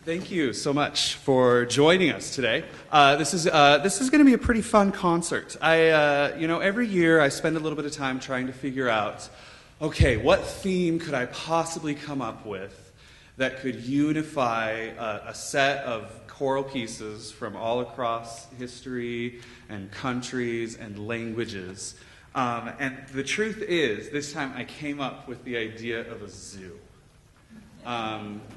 Thank you so much for joining us today. This is going to be a pretty fun concert. Every year I spend a little bit of time trying to figure out, okay, what theme could I possibly come up with that could unify a set of choral pieces from all across history and countries and languages. And the truth is, this time I came up with the idea of a zoo.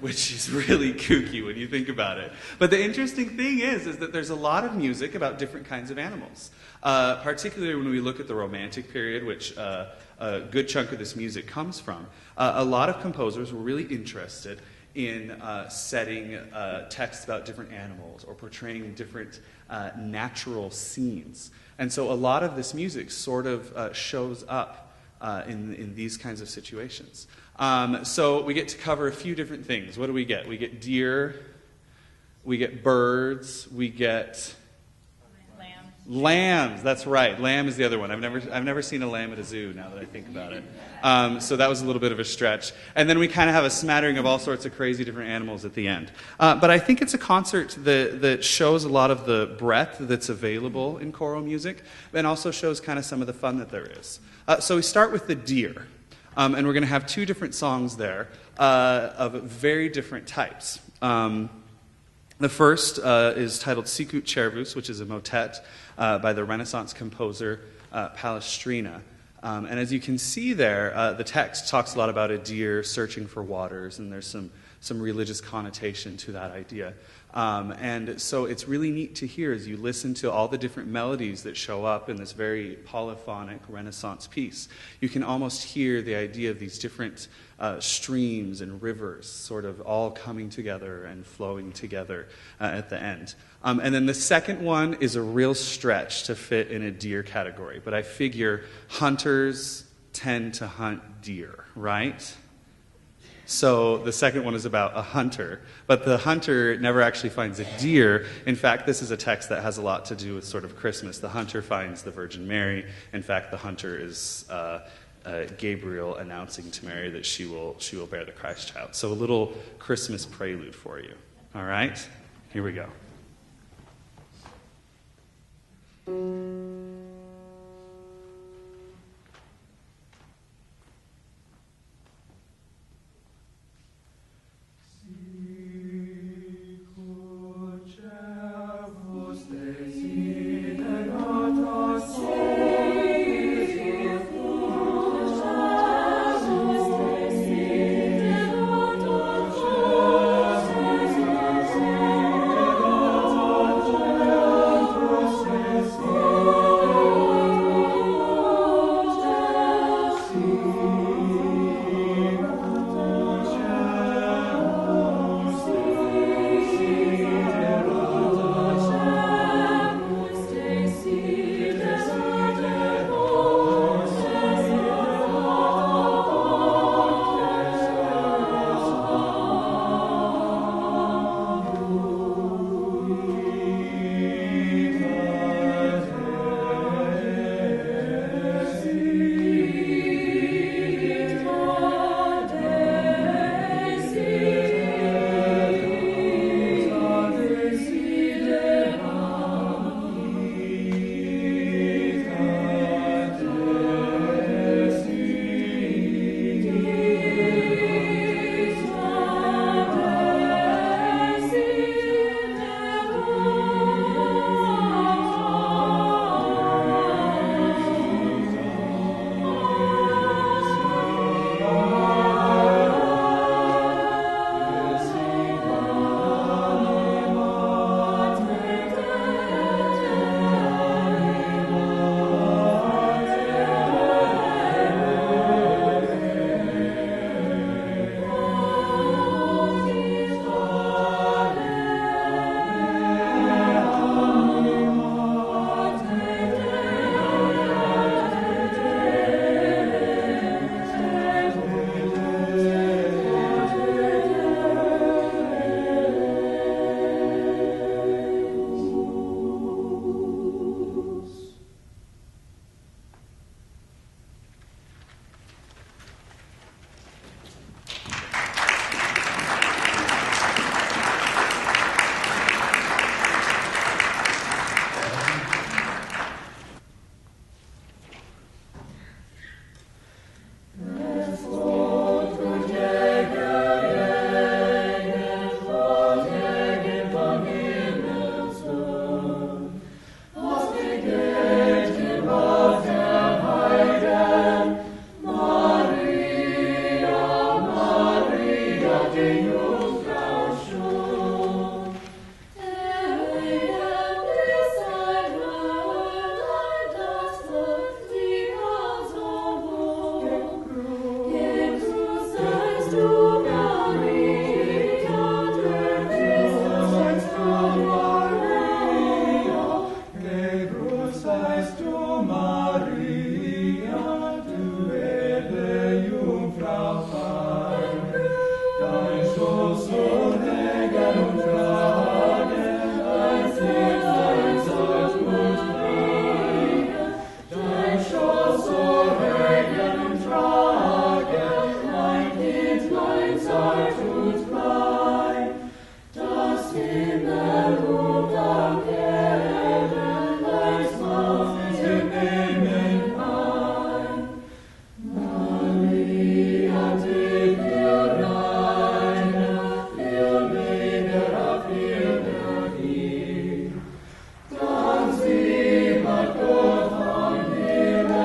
Which is really kooky when you think about it. But the interesting thing is that there's a lot of music about different kinds of animals. Particularly when we look at the Romantic period, which a good chunk of this music comes from. A lot of composers were really interested in setting texts about different animals or portraying different natural scenes. And so a lot of this music sort of shows up in these kinds of situations. So we get to cover a few different things. What do we get? We get deer, we get birds, we get lambs. That's right. Lamb is the other one. I've never seen a lamb at a zoo. Now that I think about it, so that was a little bit of a stretch. And then we kind of have a smattering of all sorts of crazy different animals at the end. But I think it's a concert that shows a lot of the breadth that's available in choral music, and also shows kind of some of the fun that there is. So we start with the deer. And we're going to have two different songs there of very different types. The first is titled Sicut Cervus, which is a motet by the Renaissance composer Palestrina. And as you can see there, the text talks a lot about a deer searching for waters, and there's some religious connotation to that idea. And so it's really neat to hear as you listen to all the different melodies that show up in this very polyphonic Renaissance piece. You can almost hear the idea of these different streams and rivers sort of all coming together and flowing together at the end. And then the second one is a real stretch to fit in a deer category. But I figure hunters tend to hunt deer, right? So the second one is about a hunter, but the hunter never actually finds a deer. In fact, this is a text that has a lot to do with sort of Christmas. The hunter finds the Virgin Mary. In fact, the hunter is Gabriel announcing to Mary that she will bear the Christ child. So a little Christmas prelude for you. All right? Here we go.